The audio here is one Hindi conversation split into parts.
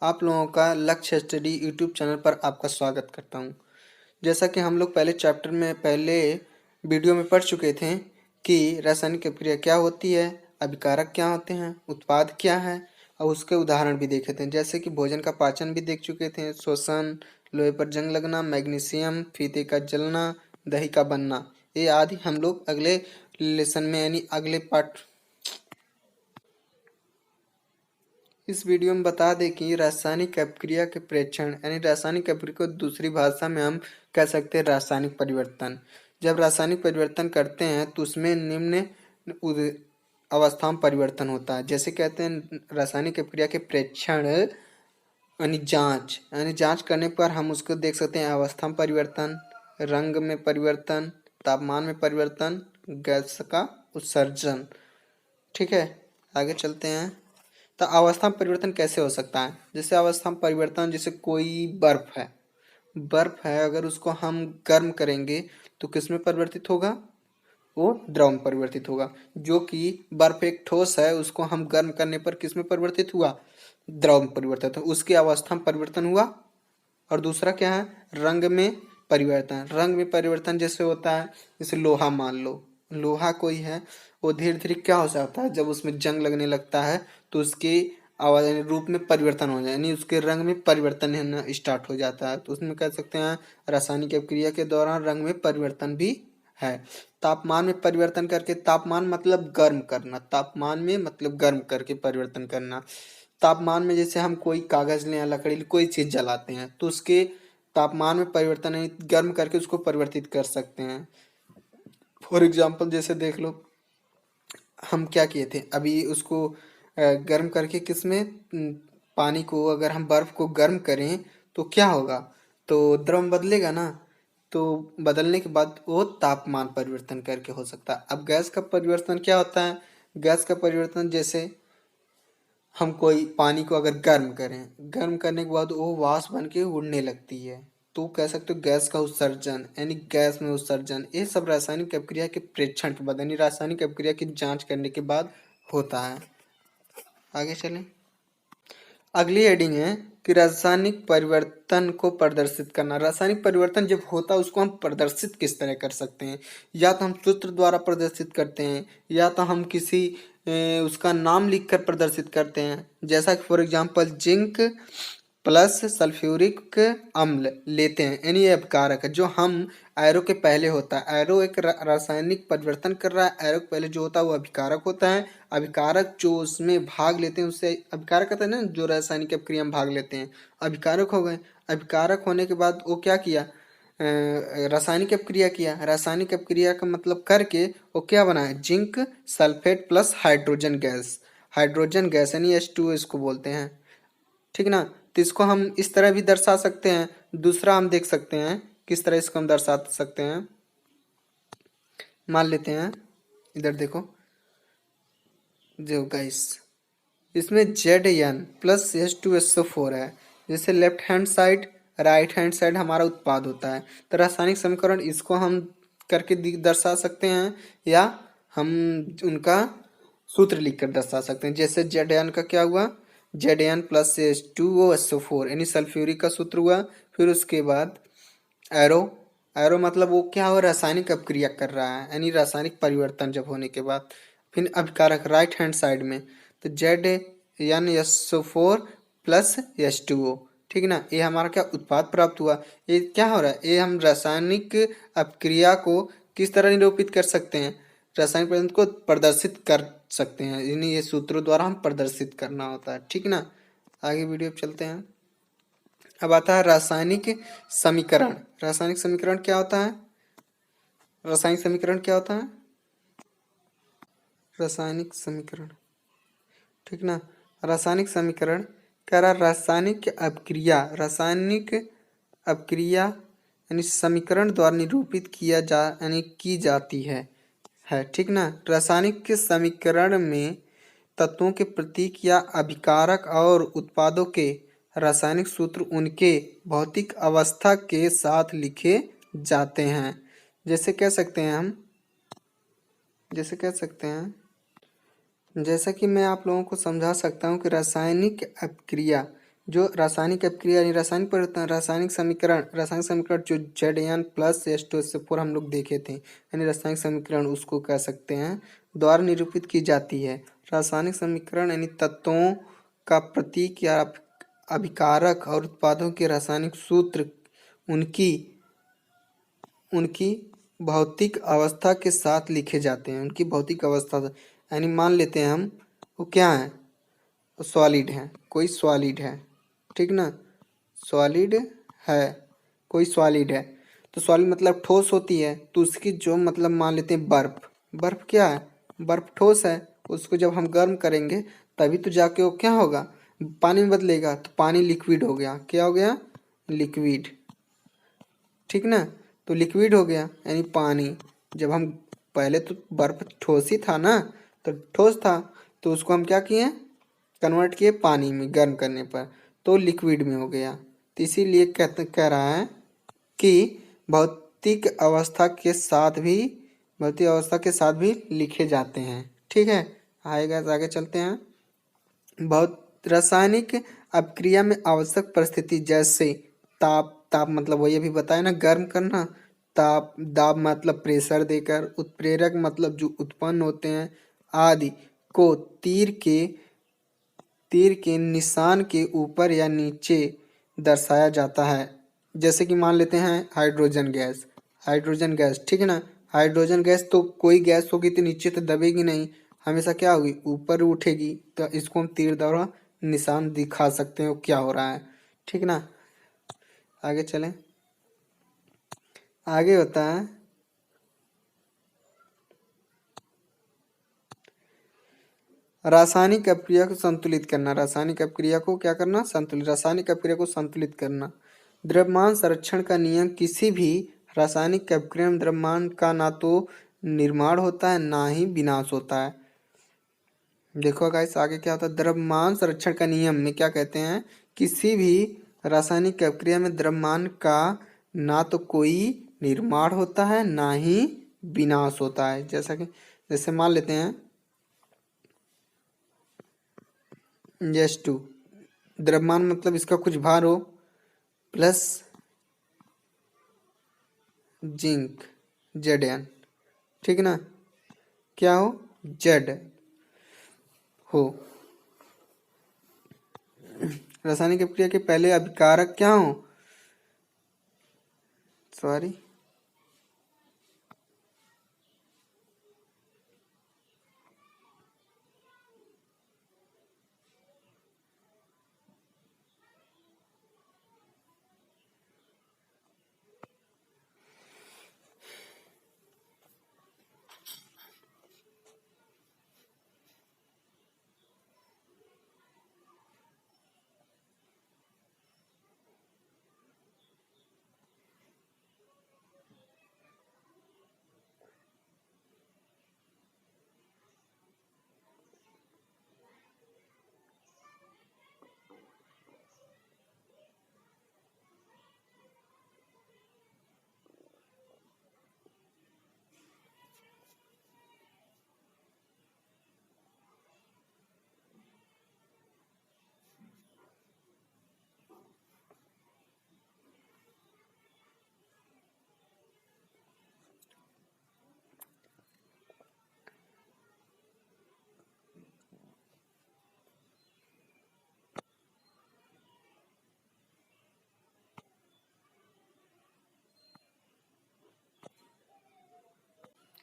आप लोगों का लक्ष्य स्टडी यूट्यूब चैनल पर आपका स्वागत करता हूं। जैसा कि हम लोग पहले चैप्टर में पहले वीडियो में पढ़ चुके थे कि रासायनिक अभिक्रिया क्या होती है, अभिकारक क्या होते हैं, उत्पाद क्या है और उसके उदाहरण भी देखे थे। जैसे कि भोजन का पाचन भी देख चुके थे, श्वसन, लोहे पर जंग लगना, मैग्नीशियम, फीते का जलना, दही का बनना, ये आदि हम लोग अगले लेसन में यानी अगले पार्ट इस वीडियो में बता दें कि रासायनिक अभिक्रिया के प्रेक्षण यानी रासायनिक अभिक्रिया को दूसरी भाषा में हम कह सकते हैं रासायनिक परिवर्तन। जब रासायनिक परिवर्तन करते हैं तो उसमें निम्न अवस्था में परिवर्तन होता है। जैसे कहते हैं रासायनिक अभिक्रिया के प्रेक्षण यानी जांच करने पर हम उसको देख सकते हैं अवस्था में परिवर्तन, रंग में परिवर्तन, तापमान में परिवर्तन, गैस का उत्सर्जन। ठीक है, आगे चलते हैं। तो अवस्था में परिवर्तन कैसे हो सकता है? जैसे अवस्था में परिवर्तन, जैसे कोई बर्फ है अगर उसको हम गर्म करेंगे तो किस में परिवर्तित होगा? वो द्रव में परिवर्तित होगा। जो कि बर्फ एक ठोस है, उसको हम गर्म करने पर किस में परिवर्तित हुआ? द्रव में परिवर्तित हुआ, उसकी अवस्था में परिवर्तन हुआ। और दूसरा क्या है? रंग में परिवर्तन। रंग में परिवर्तन जैसे होता है, जैसे लोहा मान लो, लोहा कोई है, वो धीरे धीरे क्या हो जाता है, जब उसमें जंग लगने लगता है तो उसके रूप में परिवर्तन हो जाए, यानी उसके रंग में परिवर्तन होना स्टार्ट हो जाता है। तो उसमें कह सकते हैं रासायनिक अभिक्रिया के दौरान रंग में परिवर्तन भी है। तापमान में परिवर्तन करके, तापमान मतलब गर्म करना, तापमान में मतलब गर्म करके परिवर्तन करना। तापमान में जैसे हम कोई कागज लें या लकड़ी कोई चीज जलाते हैं तो उसके तापमान में परिवर्तन है, गर्म करके उसको परिवर्तित कर सकते हैं। फॉर एग्जाम्पल जैसे देख लो, हम क्या किए थे अभी उसको गर्म करके किसमें पानी को, अगर हम बर्फ को गर्म करें तो क्या होगा? तो द्रव बदलेगा ना। तो बदलने के बाद वो तापमान परिवर्तन करके हो सकता है। अब गैस का परिवर्तन क्या होता है? गैस का परिवर्तन जैसे हम कोई पानी को अगर गर्म करें, गर्म करने के बाद वो वाष्प बन के उड़ने लगती है, तो कह सकते हो गैस का उत्सर्जन, यानी गैस में उत्सर्जन। ये सब रासायनिक अभिक्रिया के प्रेक्षण के बाद यानी रासायनिक अभिक्रिया की जांच करने के बाद होता है। आगे चलें। अगली हेडिंग है कि रासायनिक परिवर्तन को प्रदर्शित करना। रासायनिक परिवर्तन जब होता है उसको हम प्रदर्शित किस तरह कर सकते हैं? या तो हम सूत्र द्वारा प्रदर्शित करते हैं, या तो हम किसी उसका नाम लिखकर प्रदर्शित करते हैं। जैसा कि for example zinc plus sulphuric अम्ल लेते हैं, यानी ये अपकारक है। जो हम एरो के पहले होता है, एरो एक रासायनिक परिवर्तन कर रहा है, एरो के पहले जो होता है वो अभिकारक होता है। अभिकारक जो उसमें भाग लेते हैं उससे अभिकारक कहते हैं ना, जो रासायनिक अभिक्रिया में भाग लेते हैं अभिकारक हो गए। अभिकारक होने के बाद वो क्या किया? रासायनिक अभिक्रिया किया। रासायनिक अभिक्रिया का मतलब करके वो क्या बनाया? Zinc sulphate plus hydrogen gas. Hydrogen gas यानी H2O इसको बोलते हैं। ठीक ना? तो इसको हम इस तरह भी दर्शा सकते हैं। दूसरा हम देख सकते हैं किस तरह इसको हम दर्शा सकते हैं। मान लेते हैं, इधर देखो जो गाइस, इसमें Zn प्लस H2SO4 है। जैसे left hand side right hand side हमारा उत्पाद होता है, तो रासायनिक समीकरण इसको हम करके दर्शा सकते हैं, या हम उनका सूत्र लिखकर दर्शा सकते हैं। जैसे Zn का क्या हुआ? Zn प्लस H2SO4 यानी सल्फ्यूरिक का सूत्र हुआ। फिर उसके बाद एरो, एरो मतलब वो क्या हो? रासायनिक अभिक्रिया कर रहा है, यानी रासायनिक परिवर्तन जब होने के बाद। फिर अभिकारक राइट हैंड साइड में, तो ZnSO4 प्लस H2O। ठीक ना? ये हमारा क्या उत्पाद प्राप्त हुआ। ये क्या हो रहा है? ये हम रासायनिक अभिक्रिया को किस तरह निरूपित कर सकते हैं? रासायनिक परिवर्तन को प्रदर्शित कर सकते हैं, यानी ये सूत्रों द्वारा हम प्रदर्शित करना होता है। ठीक ना? आगे वीडियो पे चलते हैं। अब आता है रासायनिक समीकरण। रासायनिक समीकरण क्या होता है? रासायनिक समीकरण क्या होता है? रासायनिक समीकरण, ठीक ना? रासायनिक समीकरण कह रहा रासायनिक अभिक्रिया, रासायनिक अभिक्रिया यानी समीकरण द्वारा निरूपित किया जा यानी की जाती है। ठीक ना? रासायनिक के समीकरण में तत्वों के प्रतीक या अभिकारक और उत्पादों के रासायनिक सूत्र उनके भौतिक अवस्था के साथ लिखे जाते हैं। जैसे कह सकते हैं हम, जैसे कह सकते हैं, जैसा कि मैं आप लोगों को समझा सकता हूँ कि रासायनिक अभिक्रिया जो रासायनिक अपक्रिया यानी रासायनिक परिवर्तन, रासायनिक समीकरण जो Zn+H2SO4 हम लोग देखे थे, यानी रासायनिक समीकरण उसको कह सकते हैं, द्वारा निरूपित की जाती है। रासायनिक समीकरण यानी तत्वों का प्रतीक या अभिकारक और उत्पादों के रासायनिक सूत्र उनकी भौतिक अवस्था के साथ लिखे जाते हैं। उनकी भौतिक अवस्था यानी मान लेते हैं हम वो क्या है, सॉलिड है, कोई सॉलिड है, ठीक ना, सॉलिड है, कोई सॉलिड है, तो सॉलिड मतलब ठोस होती है, तो उसकी जो मतलब मान लेते हैं बर्फ क्या है, बर्फ ठोस है, उसको जब हम गर्म करेंगे तभी तो जाके वो क्या होगा, पानी में बदलेगा, तो पानी लिक्विड हो गया, क्या हो गया, लिक्विड, ठीक ना, तो लिक्विड हो गया यानी पानी। जब हम पहले तो बर्फ ठोस ही था ना, तो ठोस था, तो उसको हम क्या किए, कन्वर्ट किए पानी में गर्म करने पर, तो लिक्विड में हो गया। तो इसीलिए कह रहा है कि भौतिक अवस्था के साथ भी लिखे जाते हैं, ठीक है। आगे चलते हैं। रासायनिक अपक्रिया में आवश्यक परिस्थिति जैसे ताप मतलब वही अभी बताया ना, गर्म करना, दाब मतलब प्रेशर देकर, उत्प्रेरक मतलब जो उत्पन्न होते हैं आदि को तीर के निशान के ऊपर या नीचे दर्शाया जाता है। जैसे कि मान लेते हैं हाइड्रोजन गैस, ठीक है ना, हाइड्रोजन गैस तो कोई गैस होगी तो नीचे तो दबेगी नहीं, हमेशा क्या होगी, ऊपर उठेगी, तो इसको हम तीर द्वारा निशान दिखा सकते हैं वो क्या हो रहा है, ठीक ना। आगे चलें, आगे होता है रासायनिक अपक्रिया को संतुलित करना। रासायनिक अपक्रिया को क्या करना, रासायनिक अपक्रिया को संतुलित करना। द्रव्यमान संरक्षण का नियम किसी भी रासायनिक अपक्रिया में द्रव्यमान का ना तो निर्माण होता है ना ही विनाश होता है। देखो गाइस आगे क्या होता है, द्रव्यमान संरक्षण का नियम में क्या कहते हैं, किसी भी रासायनिक अपक्रिया में द्रव्यमान का ना तो कोई निर्माण होता है ना ही विनाश होता है। जैसे मान लेते हैं H2, द्रव्यमान मतलब इसका कुछ भार हो प्लस जिंक Zn, ठीक ना, क्या हो, Z हो। रासायनिक अपक्रिया के पहले अभिकारक क्या हो, सॉरी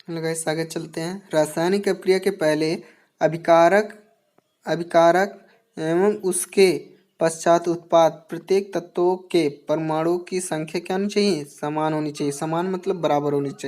गाइस आगे चलते हैं। रासायनिक अपक्रिया के पहले अभिकारक एवं उसके पश्चात उत्पाद प्रत्येक तत्वों के परमाणु की संख्या क्या होनी चाहिए, समान होनी चाहिए। समान मतलब बराबर होनी चाहिए।